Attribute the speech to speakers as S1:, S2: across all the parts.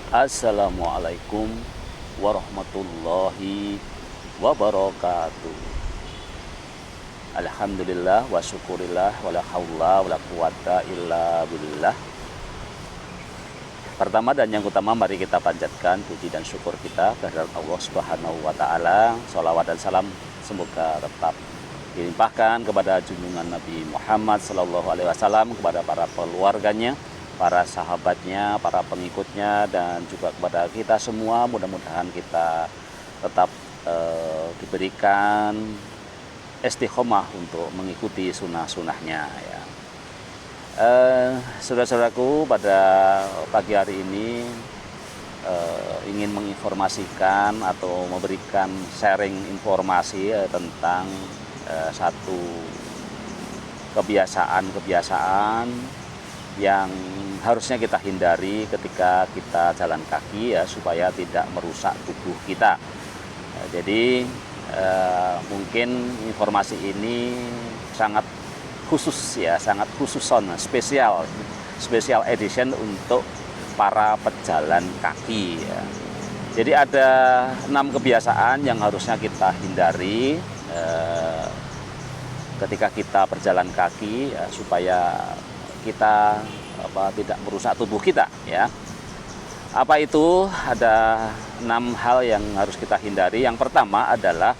S1: Assalamualaikum warahmatullahi wabarakatuh. Alhamdulillah wa syukurillah wa la haula wa la quwata illa billah. Pertama dan yang utama, mari kita panjatkan puji dan syukur kita kehadirat Allah Subhanahu wa taala. Shalawat dan salam semoga tetap dilimpahkan kepada junjungan Nabi Muhammad sallallahu alaihi wasallam, kepada para keluarganya, para sahabatnya, para pengikutnya, dan juga kepada kita semua. Mudah-mudahan kita tetap diberikan istiqomah untuk mengikuti sunnah-sunnahnya ya. Saudara-saudaraku, pada pagi hari ini ingin menginformasikan atau memberikan sharing informasi tentang satu kebiasaan yang harusnya kita hindari ketika kita jalan kaki ya, supaya tidak merusak tubuh kita. Jadi mungkin informasi ini sangat khusus ya, sangat khususon, special edition untuk para pejalan kaki ya. Jadi ada 6 kebiasaan yang harusnya kita hindari ketika kita berjalan kaki ya, supaya kita tidak merusak tubuh kita ya. Apa itu? Ada 6 hal yang harus kita hindari. Yang pertama adalah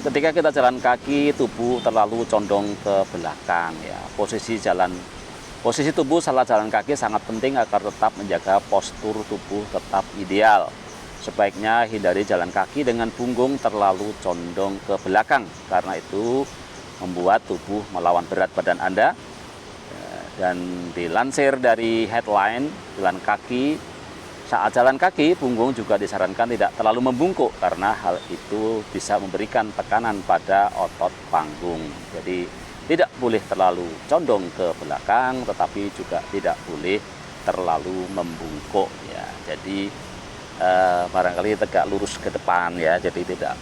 S1: ketika kita jalan kaki, tubuh terlalu condong ke belakang ya. Posisi tubuh saat jalan kaki sangat penting agar tetap menjaga postur tubuh tetap ideal. Sebaiknya hindari jalan kaki dengan punggung terlalu condong ke belakang, karena itu membuat tubuh melawan berat badan Anda. Dan dilansir dari headline, saat jalan kaki punggung juga disarankan tidak terlalu membungkuk, karena hal itu bisa memberikan tekanan pada otot panggung. Jadi tidak boleh terlalu condong ke belakang, tetapi juga tidak boleh terlalu membungkuk ya. Jadi barangkali tegak lurus ke depan ya, jadi tidak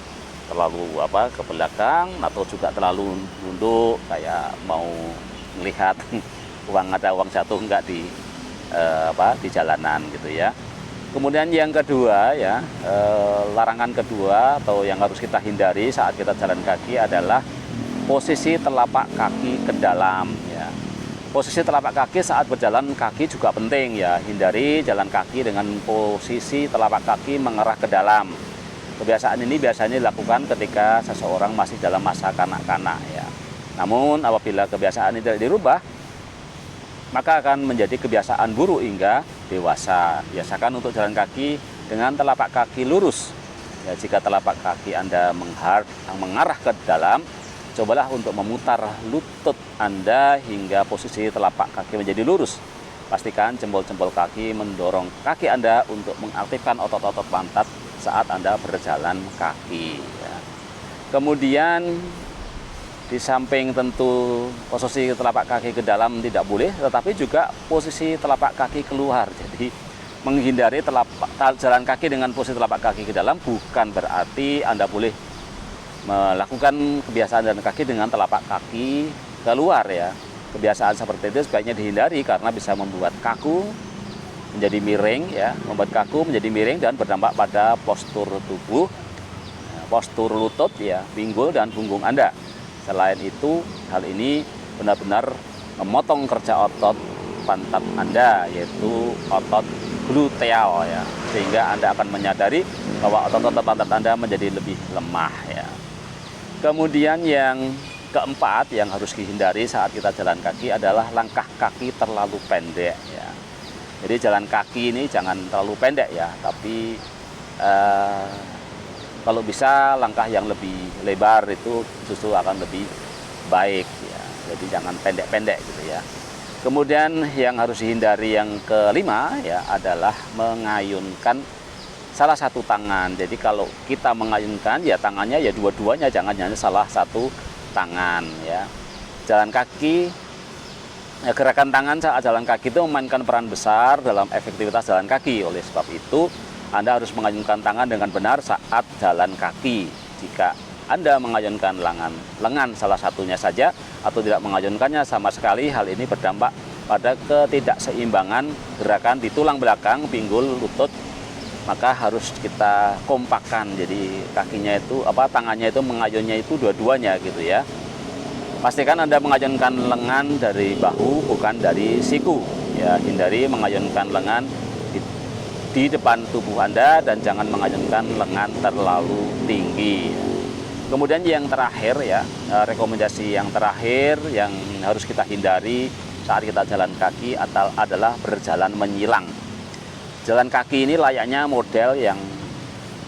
S1: terlalu ke belakang, atau juga terlalu nunduk kayak mau melihat ada uang jatuh enggak di jalanan gitu ya. Kemudian yang kedua ya, larangan kedua atau yang harus kita hindari saat kita jalan kaki adalah posisi telapak kaki ke dalam ya. Posisi telapak kaki saat berjalan kaki juga penting ya. Hindari jalan kaki dengan posisi telapak kaki mengarah ke dalam. Kebiasaan ini biasanya dilakukan ketika seseorang masih dalam masa kanak-kanak ya. Namun apabila kebiasaan ini tidak dirubah, maka akan menjadi kebiasaan buruk hingga dewasa. Biasakan untuk jalan kaki dengan telapak kaki lurus. Ya, jika telapak kaki Anda mengarah ke dalam, cobalah untuk memutar lutut Anda hingga posisi telapak kaki menjadi lurus. Pastikan jempol-jempol kaki mendorong kaki Anda untuk mengaktifkan otot-otot pantat saat Anda berjalan kaki. Ya. Kemudian di samping tentu posisi telapak kaki ke dalam tidak boleh, tetapi juga posisi telapak kaki keluar. Jadi menghindari jalan kaki dengan posisi telapak kaki ke dalam bukan berarti Anda boleh melakukan kebiasaan jalan kaki dengan telapak kaki keluar ya. Kebiasaan seperti itu sebaiknya dihindari karena bisa membuat kaku menjadi miring ya, dan berdampak pada postur tubuh, postur lutut ya, pinggul dan punggung Anda. Selain itu, hal ini benar-benar memotong kerja otot pantat Anda, yaitu otot gluteal ya, sehingga Anda akan menyadari bahwa otot-otot pantat Anda menjadi lebih lemah ya. Kemudian yang keempat yang harus dihindari saat kita jalan kaki adalah langkah kaki terlalu pendek ya. Jadi jalan kaki ini jangan terlalu pendek ya, tapi kalau bisa langkah yang lebih lebar itu justru akan lebih baik ya. Jadi jangan pendek-pendek gitu ya. Kemudian yang harus dihindari yang kelima ya adalah mengayunkan salah satu tangan. Jadi kalau kita mengayunkan ya tangannya ya dua-duanya, jangan hanya salah satu tangan ya. Jalan kaki ya, gerakan tangan saat jalan kaki itu memainkan peran besar dalam efektivitas jalan kaki. Oleh sebab itu Anda harus mengayunkan tangan dengan benar saat jalan kaki. Jika Anda mengayunkan lengan salah satunya saja atau tidak mengayunkannya sama sekali, hal ini berdampak pada ketidakseimbangan gerakan di tulang belakang, pinggul, lutut, maka harus kita kompakkan. Jadi kakinya itu tangannya itu mengayunnya itu dua-duanya gitu ya. Pastikan Anda mengayunkan lengan dari bahu bukan dari siku. Ya, hindari mengayunkan lengan di depan tubuh Anda dan jangan mengayunkan lengan terlalu tinggi. Kemudian yang terakhir ya, rekomendasi yang terakhir yang harus kita hindari saat kita jalan kaki adalah berjalan menyilang. Jalan kaki ini layaknya model yang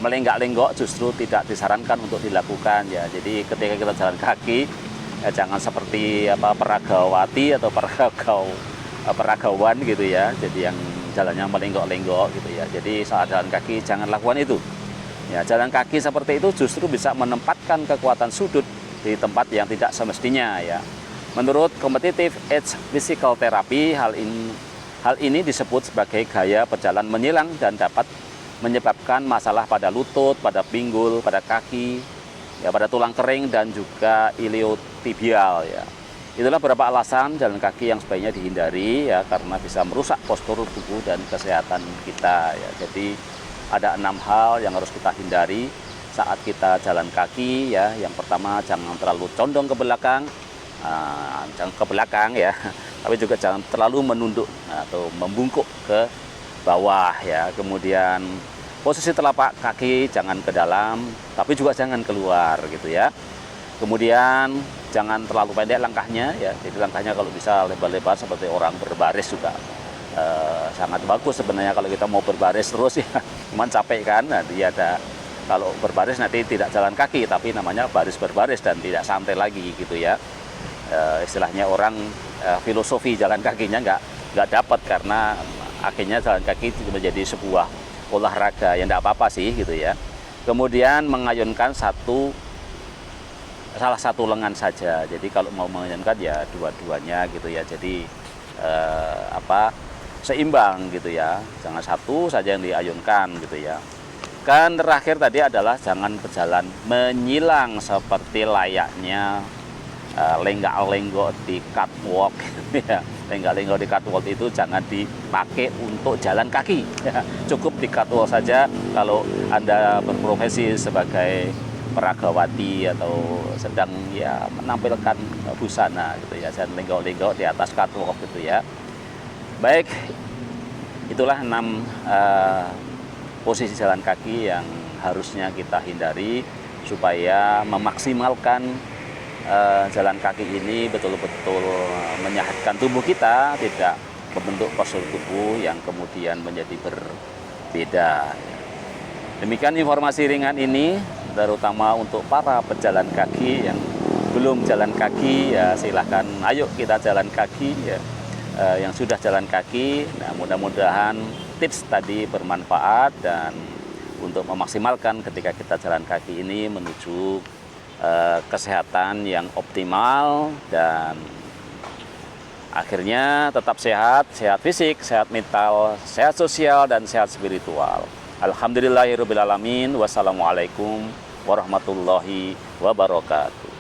S1: melenggak-lenggok justru tidak disarankan untuk dilakukan ya. Jadi ketika kita jalan kaki ya jangan seperti peragawati atau peragawan gitu ya. Jadi yang jalannya melenggok-lenggok gitu ya. Jadi saat jalan kaki jangan lakukan itu. Ya, jalan kaki seperti itu justru bisa menempatkan kekuatan sudut di tempat yang tidak semestinya ya. Menurut Competitive Edge Physical Therapy, hal ini disebut sebagai gaya berjalan menyilang dan dapat menyebabkan masalah pada lutut, pada pinggul, pada kaki, ya, pada tulang kering dan juga iliotibial ya. Itulah beberapa alasan jalan kaki yang sebaiknya dihindari ya, karena bisa merusak postur tubuh dan kesehatan kita ya. Jadi ada 6 hal yang harus kita hindari saat kita jalan kaki ya. Yang pertama, jangan terlalu condong ke belakang, jangan ke belakang ya, tapi juga jangan terlalu menunduk atau membungkuk ke bawah ya. Kemudian posisi telapak kaki jangan ke dalam, tapi juga jangan keluar gitu ya. Kemudian jangan terlalu pendek langkahnya ya. Jadi langkahnya kalau bisa lebar-lebar seperti orang berbaris juga sangat bagus sebenarnya kalau kita mau berbaris terus ya. Cuman capek kan, nanti ada kalau berbaris nanti tidak jalan kaki tapi namanya baris berbaris dan tidak santai lagi gitu ya. Istilahnya orang filosofi jalan kakinya nggak dapat karena akhirnya jalan kaki menjadi sebuah olahraga yang tidak apa-apa sih gitu ya. Kemudian mengayunkan salah satu lengan saja. Jadi kalau mau mengayunkan ya dua-duanya gitu ya. Jadi seimbang gitu ya, jangan satu saja yang diayunkan gitu ya. Kan terakhir tadi adalah jangan berjalan menyilang seperti layaknya lenggak-lenggok di catwalk ya. Lenggak-lenggok di catwalk itu jangan dipakai untuk jalan kaki ya. Cukup di catwalk saja kalau Anda berprofesi sebagai peragawati atau sedang ya menampilkan busana gitu ya, jangan lenggok-lenggok di atas catwalk gitu ya. Baik, itulah 6 posisi jalan kaki yang harusnya kita hindari supaya memaksimalkan jalan kaki ini betul-betul menyehatkan tubuh kita, tidak membentuk postur tubuh yang kemudian menjadi berbeda. Demikian informasi ringan ini, terutama untuk para pejalan kaki yang belum jalan kaki ya, silahkan ayo kita jalan kaki ya. Yang sudah jalan kaki, nah mudah-mudahan tips tadi bermanfaat dan untuk memaksimalkan ketika kita jalan kaki ini menuju kesehatan yang optimal dan akhirnya tetap sehat, sehat fisik, sehat mental, sehat sosial dan sehat spiritual. Alhamdulillahirabbil alamin. Wassalamualaikum warahmatullahi wabarakatuh.